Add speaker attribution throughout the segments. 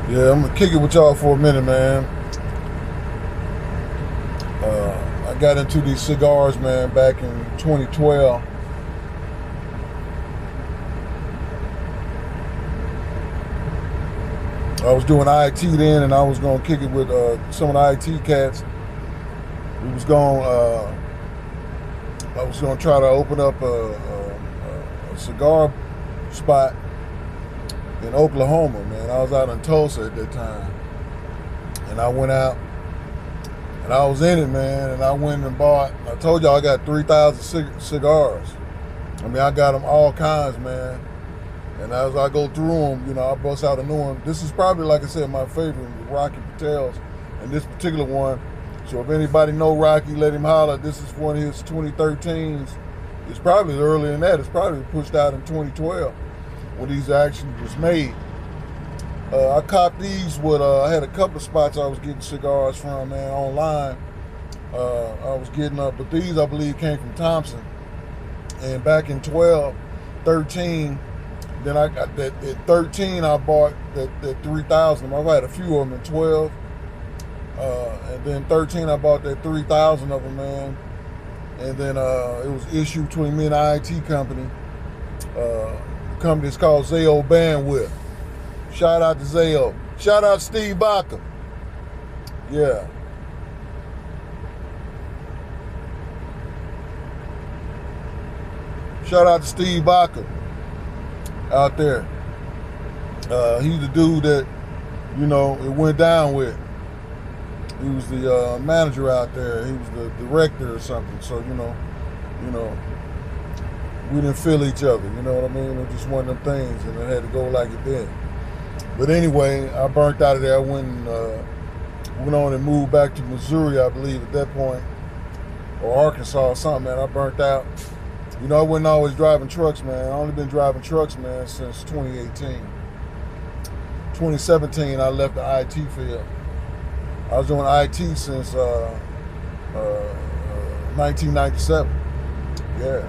Speaker 1: Yeah, I'm gonna kick it with y'all for a minute, man. I got into these cigars, man, back in 2012. I was doing IT then, and I was gonna kick it with some of the IT cats. We was going. I was gonna try to open up a cigar spot in Oklahoma, man. I was out in Tulsa at that time, and I went out and I was in it, man. And I went and bought. I told y'all I got 3,000 cigars. I mean, I got them all kinds, man. And as I go through them, I bust out a new one. This is probably, like I said, my favorite, Rocky Patel's, and this particular one. So if anybody know Rocky, let him holler. This is one of his 2013s. It's probably earlier than that. It's probably pushed out in 2012 when these actually was made. I copped these with, I had a couple of spots I was getting cigars from, man, online. I was getting up, but these I believe came from Thompson. And back in 13, then I got that at 13 I bought that 3,000. I had a few of them in 12. And then 13 I bought that 3,000 of them, man. And then it was issued between me and an IT company. The company is called Zayo Bandwidth. Shout out to Zayo. Shout out to Steve Baca. Yeah. Shout out to Steve Baca out there. He's the dude that, it went down with. He was the manager out there. He was the director or something. So, we didn't feel each other. You know what I mean? It was just one of them things, and it had to go like it did. But anyway, I burnt out of there. I went on and moved back to Missouri, I believe, at that point, or Arkansas or something, man. I burnt out. I wasn't always driving trucks, man. I only been driving trucks, man, since 2018. 2017, I left the IT field. I was doing IT since 1997. Yeah.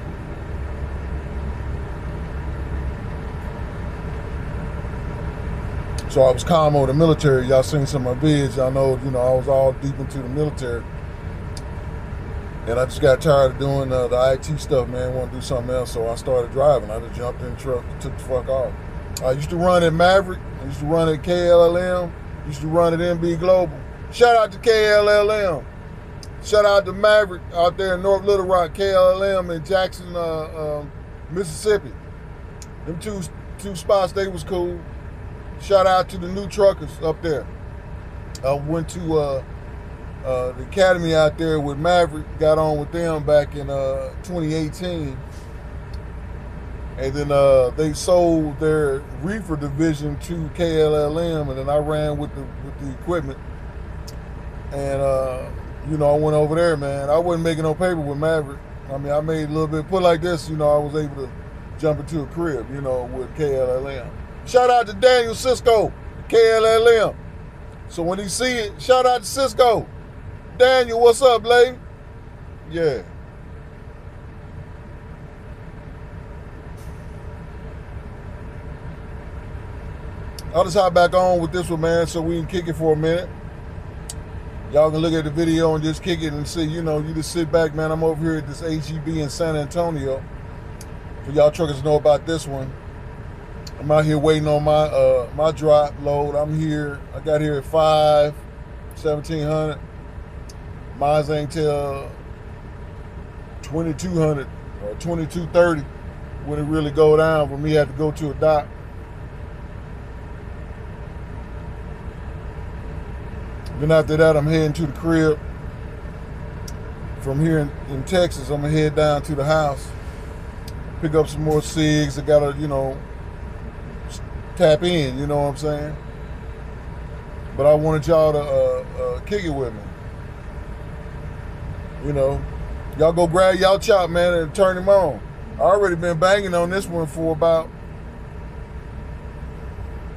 Speaker 1: So I was commo in the military. Y'all seen some of my vids. Y'all know, I was all deep into the military. And I just got tired of doing the IT stuff, man. Want to do something else, so I started driving. I just jumped in the truck and took the fuck off. I used to run at Maverick. I used to run at KLLM. I used to run at MB Global. Shout out to KLLM. Shout out to Maverick out there in North Little Rock, KLLM in Jackson, Mississippi. Them two spots, they was cool. Shout out to the new truckers up there. I went to the academy out there with Maverick, got on with them back in 2018. And then they sold their reefer division to KLLM, and then I ran with the equipment. And I went over there, man. I wasn't making no paper with Maverick. I mean, I made a little bit. Put like this, I was able to jump into a crib, with KLLM. Shout out to Daniel Cisco, KLLM. So when he see it, shout out to Cisco. Daniel, what's up, lady? Yeah. I'll just hop back on with this one, man, so we can kick it for a minute. Y'all can look at the video and just kick it and see, you just sit back, man. I'm over here at this HEB in San Antonio. For y'all truckers to know about this one. I'm out here waiting on my drop load. I'm here. I got here at 1700. Mine ain't till 2200 or 2230 when it really go down. For me, I have to go to a dock. Then after that, I'm heading to the crib. From here in Texas, I'm gonna head down to the house, pick up some more cigs. I gotta, tap in, you know what I'm saying? But I wanted y'all to kick it with me. Y'all go grab y'all chop, man, and turn him on. I already been banging on this one for about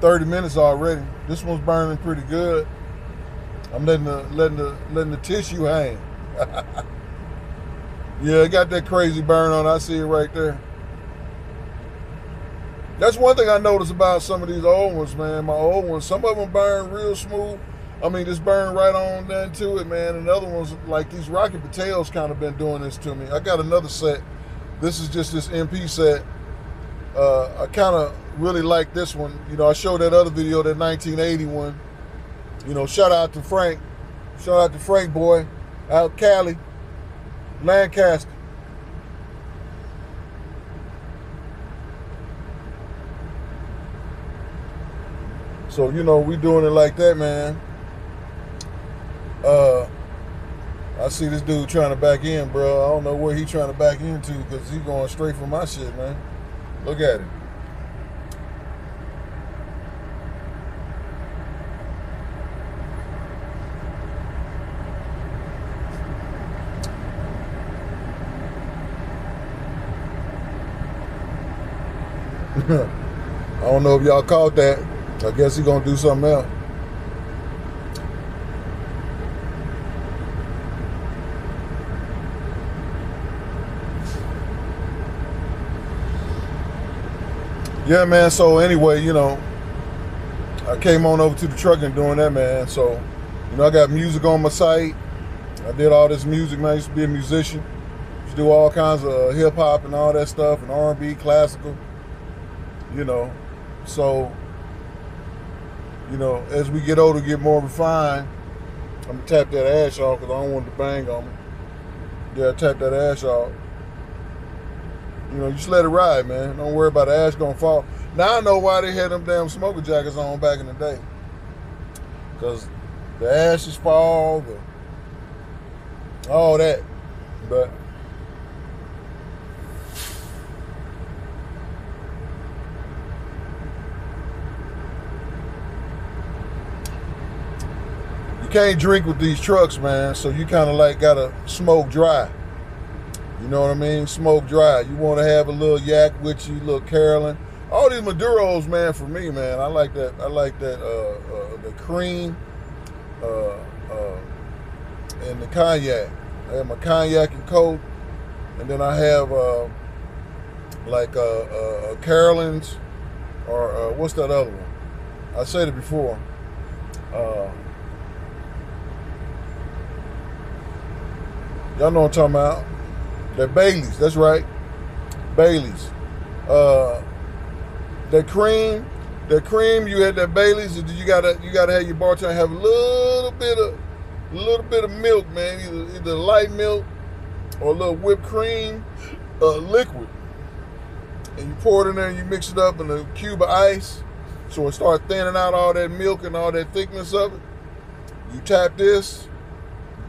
Speaker 1: 30 minutes already. This one's burning pretty good. I'm letting the tissue hang. Yeah, it got that crazy burn on it. I see it right there. That's one thing I noticed about some of these old ones, man. My old ones, some of them burn real smooth. I mean, just burn right on into it, man. And other ones, like these Rocky Patels, kind of been doing this to me. I got another set. This is just this MP set. I kind of really like this one. You know, I showed that other video, that 1980 one. You know, shout out to Frank. Shout out to Frank, boy, out Cali, Lancaster. So, you know, we doing it like that, man. I see this dude trying to back in, bro. I don't know where he trying to back into because he going straight for my shit, man. Look at it. I don't know if y'all caught that. I guess he gonna do something else. Yeah, man. So anyway, you know, I came on over to the truck and doing that, man. So, you know, I got music on my site. I did all this music, man. I used to be a musician. Used to do all kinds of hip hop and all that stuff, and R&B, classical. You know, so, you know, as we get older, get more refined, I'm gonna tap that ash off because I don't want it to bang on me. Yeah, tap that ash off. You know, just let it ride, man. Don't worry about the ash gonna fall. Now I know why they had them damn smoker jackets on back in the day. Because the ashes fall, all that. But you can't drink with these trucks, man. So you kind of like gotta smoke dry. You know what I mean? Smoke dry. You want to have a little yak with you, a little Carolyn. All these Maduros, man, for me, man, I like that. I like that the cream and the cognac. I have my cognac and Coke, and then I have like Carolyn's or what's that other one? I said it before. Y'all know what I'm talking about. That Bailey's, that's right. Bailey's. That cream, you had that Bailey's, and you gotta have your bartender have a little bit of milk, man. Either light milk or a little whipped cream, liquid. And you pour it in there and you mix it up in a cube of ice. So it starts thinning out all that milk and all that thickness of it. You tap this,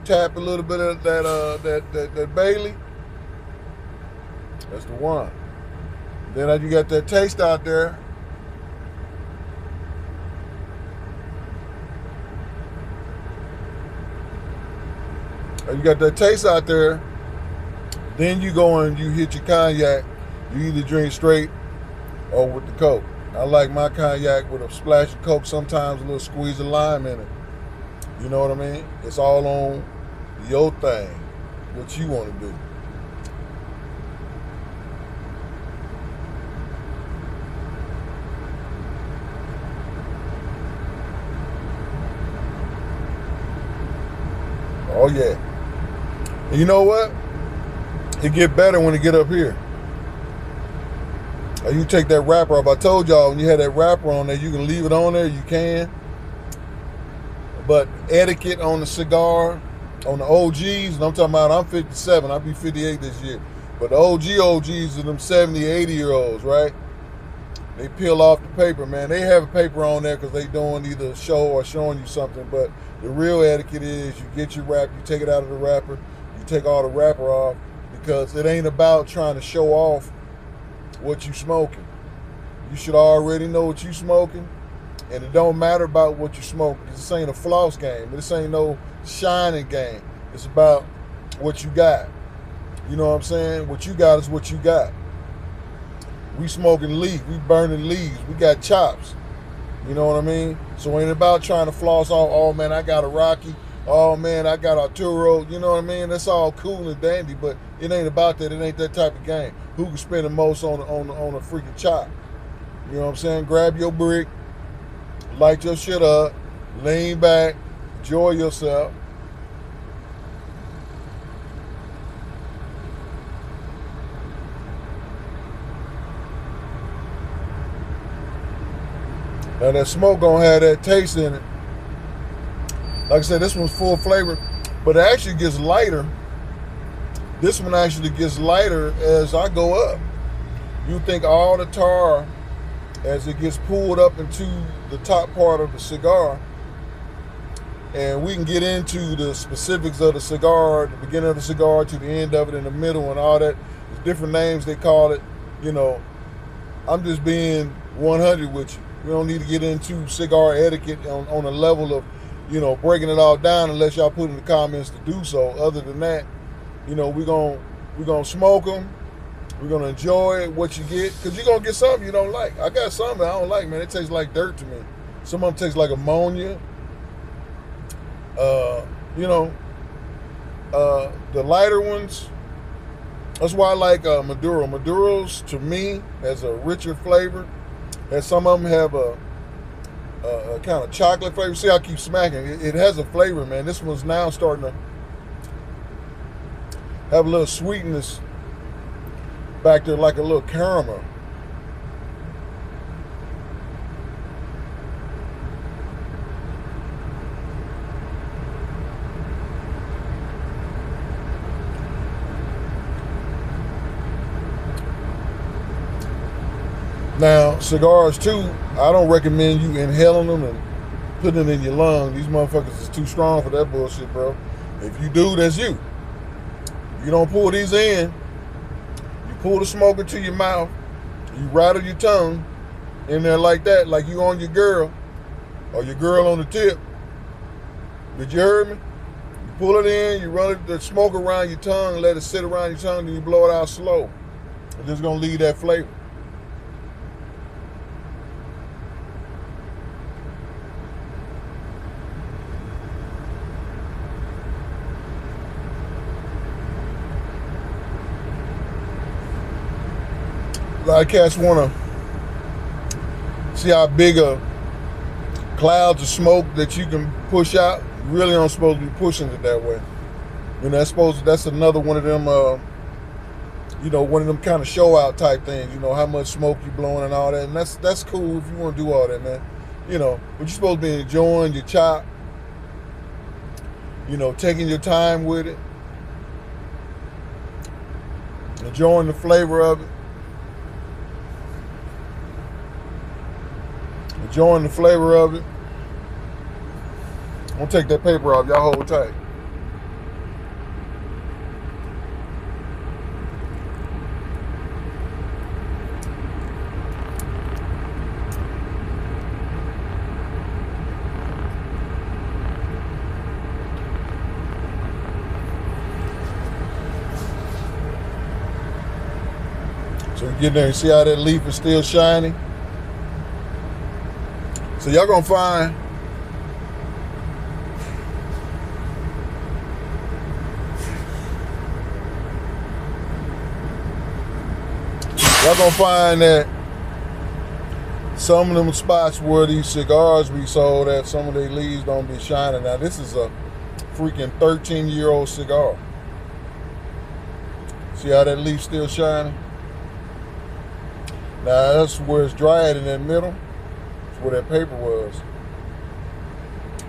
Speaker 1: tap a little bit of that Bailey. That's the one. Then you got that taste out there. And you got that taste out there. Then you go and you hit your cognac. You either drink straight or with the Coke. I like my cognac with a splash of Coke, sometimes a little squeeze of lime in it. You know what I mean? It's all on your thing, what you want to do. Oh yeah. And you know what? It get better when it get up here. You take that wrapper off. I told y'all when you had that wrapper on there, you can leave it on there, you can. But etiquette on the cigar, on the OGs, and I'm talking about, I'm 57, I'll be 58 this year. But the OGs are them 70, 80-year-olds, right? They peel off the paper, man. They have a paper on there because they doing either a show or showing you something, but the real etiquette is you get your wrap, you take it out of the wrapper, you take all the wrapper off, because it ain't about trying to show off what you smoking. You should already know what you smoking, and it don't matter about what you smoking. This ain't a floss game. This ain't no shining game. It's about what you got. You know what I'm saying? What you got is what you got. We smoking leaf. We burning leaves. We got chops. You know what I mean? So it ain't about trying to floss off, oh man, I got a Rocky. Oh man, I got Arturo. You know what I mean? That's all cool and dandy, but it ain't about that. It ain't that type of game. Who can spend the most on a freaking chop? You know what I'm saying? Grab your brick, light your shit up, lean back, enjoy yourself. Now that smoke gonna have that taste in it. Like I said, this one's full flavor, but it actually gets lighter. This one actually gets lighter as I go up. You think all the tar, as it gets pulled up into the top part of the cigar, and we can get into the specifics of the cigar, the beginning of the cigar to the end of it, in the middle and all that. There's different names they call it. You know, I'm just being 100 with you. We don't need to get into cigar etiquette on a level of, you know, breaking it all down unless y'all put in the comments to do so. Other than that, you know, we're gonna smoke them. We're gonna enjoy what you get, because you're gonna get something you don't like. I got something I don't like, man. It tastes like dirt to me. Some of them taste like ammonia. You know, the lighter ones. That's why I like Maduro. Maduro's, to me, has a richer flavor. And some of them have a kind of chocolate flavor. See, I keep smacking. It has a flavor, man. This one's now starting to have a little sweetness back there, like a little caramel. Now, cigars too, I don't recommend you inhaling them and putting them in your lung. These motherfuckers is too strong for that bullshit, bro. If you do, that's you. You don't pull these in. You pull the smoke into your mouth. You rattle your tongue in there like that, like you on your girl, or your girl on the tip. Did you hear me? You pull it in, you run the smoke around your tongue, let it sit around your tongue, then you blow it out slow. It's just gonna leave that flavor. A lot of cats want to see how big a clouds of smoke that you can push out. You really aren't supposed to be pushing it that way. You know, that's another one of them, you know, one of them kind of show out type things. You know, how much smoke you blowing and all that. And that's cool if you want to do all that, man. You know, but you're supposed to be enjoying your chop. You know, taking your time with it. Enjoying the flavor of it. Enjoying the flavor of it. I'm gonna take that paper off. Y'all hold tight. So you get there and see how that leaf is still shiny. So y'all gonna find that some of them spots where these cigars be sold at, some of their leaves don't be shining. Now this is a freaking 13-year-old cigar. See how that leaf still shining? Now that's where it's dried in that middle. Where that paper was,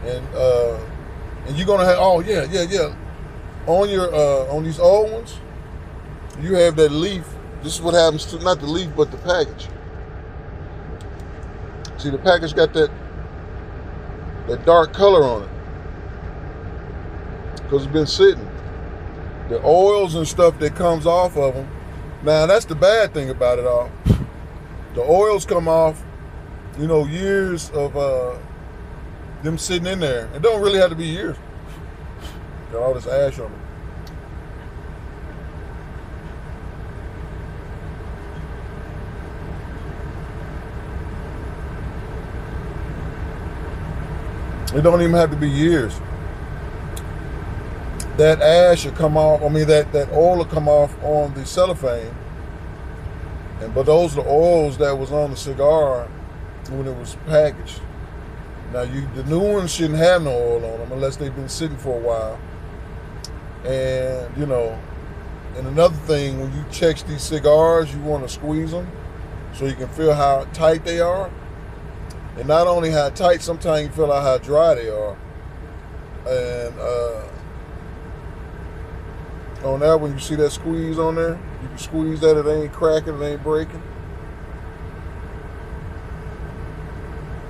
Speaker 1: and you're gonna have, oh yeah, on your on these old ones, you have that leaf. This is what happens to, not the leaf but the package. See, the package got that dark color on it because it's been sitting. The oils and stuff that comes off of them. Now that's the bad thing about it all. The oils come off. You know, years of them sitting in there. It don't really have to be years. Got all this ash on it. It don't even have to be years. That ash will come off, I mean that oil will come off on the cellophane But those are the oils that was on the cigar when it was packaged. Now the new ones shouldn't have no oil on them unless they've been sitting for a while. And and another thing, when you check these cigars, you want to squeeze them so you can feel how tight they are. And not only how tight, sometimes you feel out how dry they are. And on that one, you see that squeeze on there? You can squeeze that, it ain't cracking, it ain't breaking.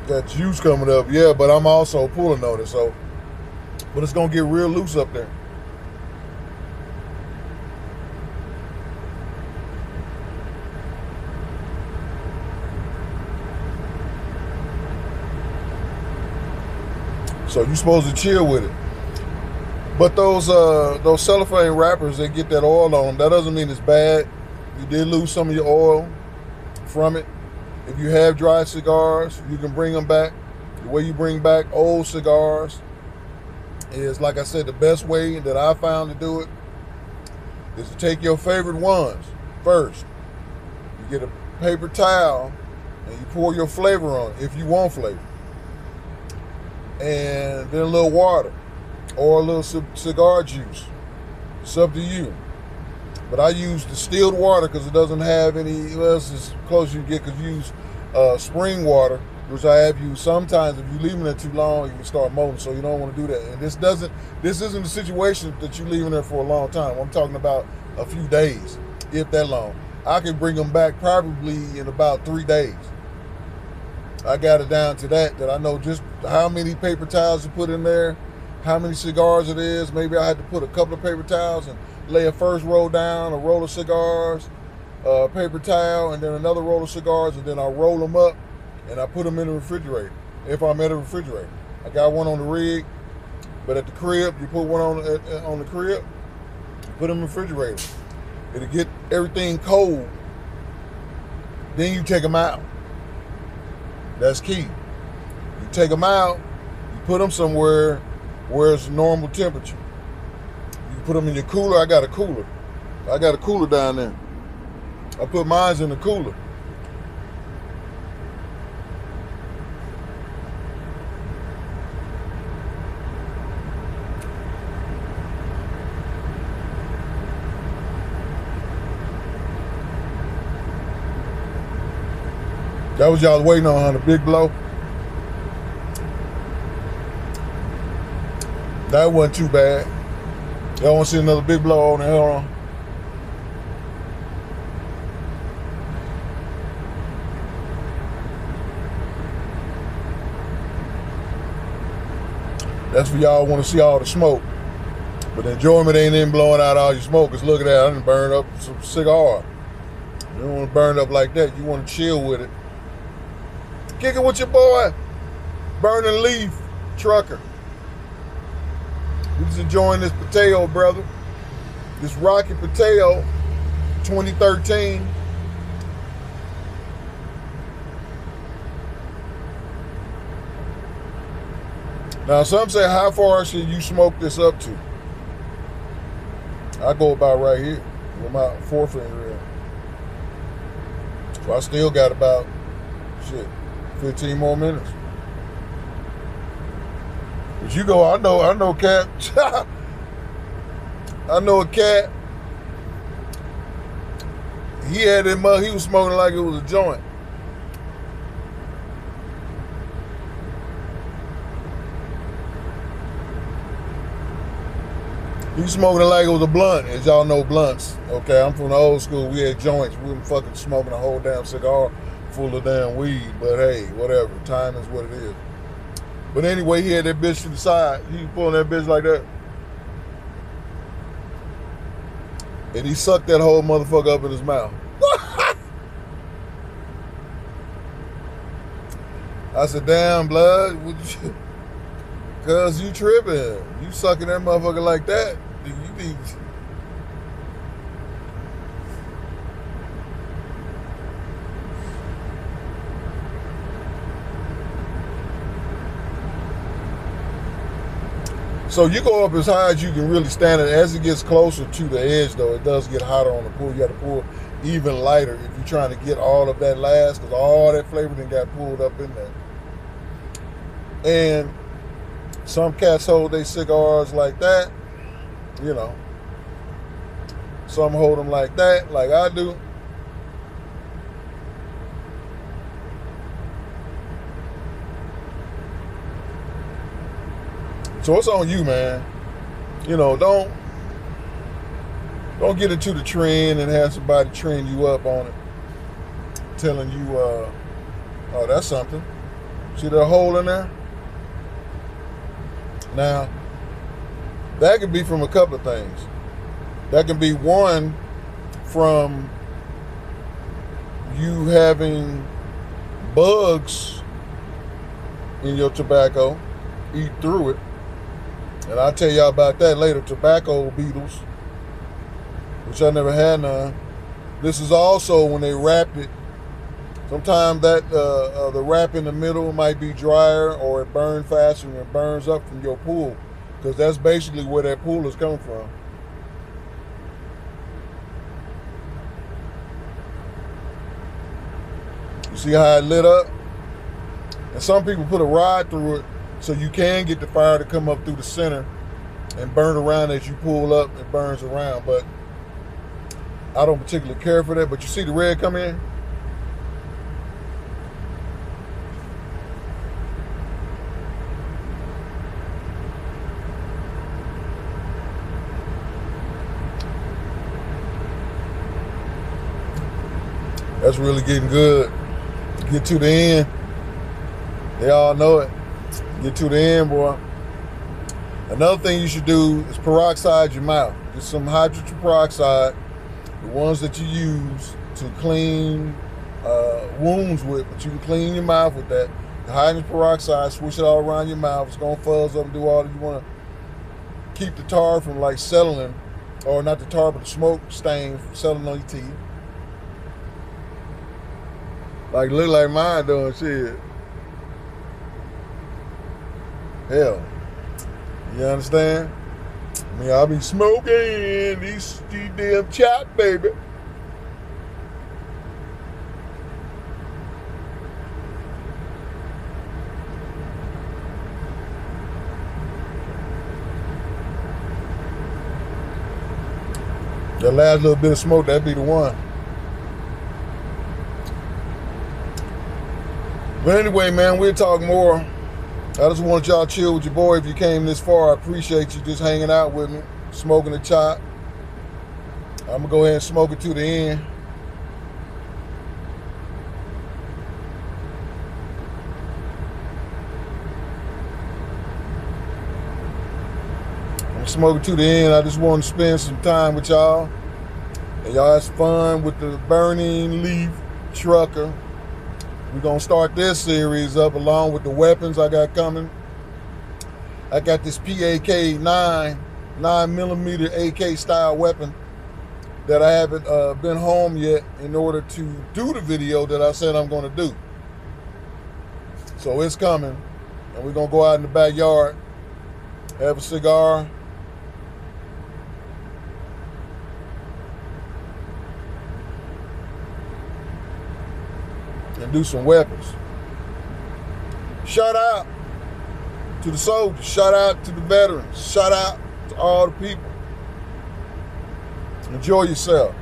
Speaker 1: Got juice coming up, yeah, but I'm also pulling on it, so. But it's gonna get real loose up there. So you're supposed to chill with it. But those cellophane wrappers, they get that oil on them. That doesn't mean it's bad. You did lose some of your oil from it. If you have dry cigars, you can bring them back. The way you bring back old cigars is, like I said, the best way that I found to do it is to take your favorite ones first. You get a paper towel and you pour your flavor on it, if you want flavor. And then a little water or a little cigar juice. It's up to you. But I use distilled water because it doesn't have any, well, it's as close as you get, because you use spring water, which I have used sometimes. If you're leaving it too long, you can start molding, so you don't want to do that. And this isn't a situation that you're leaving there for a long time. I'm talking about a few days, if that long. I can bring them back probably in about 3 days. I got it down to that I know just how many paper towels to put in there, how many cigars it is. Maybe I had to put a couple of paper towels and lay a first roll down, a roll of cigars, a paper towel, and then another roll of cigars, and then I roll them up and I put them in the refrigerator, if I'm at a refrigerator. I got one on the rig, but at the crib, you put one on the crib, put them in the refrigerator. It'll get everything cold. Then you take them out. That's key. You take them out, you put them somewhere where it's normal temperature. You put them in your cooler. I got a cooler. I got a cooler down there. I put mine in the cooler. That was y'all waiting on, huh? The big blow. That wasn't too bad. Y'all want to see another big blow on there? Hold on. That's for y'all want to see all the smoke. But the enjoyment ain't in blowing out all your smoke. Cause look at that, I done burned up some cigar. You don't want to burn up like that. You want to chill with it. Kick it with your boy, Burning Leaf Trucker. We just enjoying this Pateo, brother. This Rocky Pateo, 2013. Now, some say, how far should you smoke this up to? I go about right here with my forefinger in. So I still got about, 15 more minutes. But you go, I know cat. I know a cat. He had that mug, he was smoking like it was a joint. He smoking it like it was a blunt, as y'all know blunts. Okay, I'm from the old school. We had joints. We were fucking smoking a whole damn cigar full of damn weed. But hey, whatever. Time is what it is. But anyway, he had that bitch to the side. He was pulling that bitch like that. And he sucked that whole motherfucker up in his mouth. I said, damn, blood. Cuz you tripping. You sucking that motherfucker like that. You need... So you go up as high as you can really stand it. As it gets closer to the edge, though, it does get hotter on the pool. You got to pull even lighter if you're trying to get all of that last, because all that flavor then got pulled up in there. And some cats hold their cigars like that, you know. Some hold them like that, like I do. So it's on you, man. You know, don't get into the trend and have somebody trend you up on it, telling you, oh, that's something. See that hole in there? Now, that could be from a couple of things. That can be one, from you having bugs in your tobacco, eat through it. And I'll tell y'all about that later, tobacco beetles, which I never had none. This is also when they wrapped it. Sometimes that the wrap in the middle might be drier, or it burns faster and it burns up from your pool, because that's basically where that pool is coming from. You see how it lit up? And some people put a rod through it so you can get the fire to come up through the center and burn around as you pull up. It burns around, but I don't particularly care for that. But you see the red come in? That's really getting good. Get to the end. They all know it. Get to the end, boy. Another thing you should do is peroxide your mouth. Get some hydrogen peroxide, the ones that you use to clean wounds with, but you can clean your mouth with that. The hydrogen peroxide, swish it all around your mouth. It's gonna fuzz up and do all that. You wanna keep the tar from like settling, or not the tar, but the smoke stain from settling on your teeth. Like, look like mine doing shit. Hell. You understand? I mean, I'll be smoking these damn chop, baby. That last little bit of smoke, that'd be the one. But anyway, man, we'll talk more. I just want y'all to chill with your boy. If you came this far, I appreciate you just hanging out with me, smoking the chop. I'm going to go ahead and smoke it to the end. I'm going to smoke it to the end. I just want to spend some time with y'all. And y'all have fun with the burning leaf trucker. We're going to start this series up along with the weapons I got coming. I got this PAK 9mm AK style weapon that I haven't been home yet in order to do the video that I said I'm going to do. So it's coming. And we're going to go out in the backyard, have a cigar, and do some weapons. Shout out to the soldiers. Shout out to the veterans. Shout out to all the people. Enjoy yourself.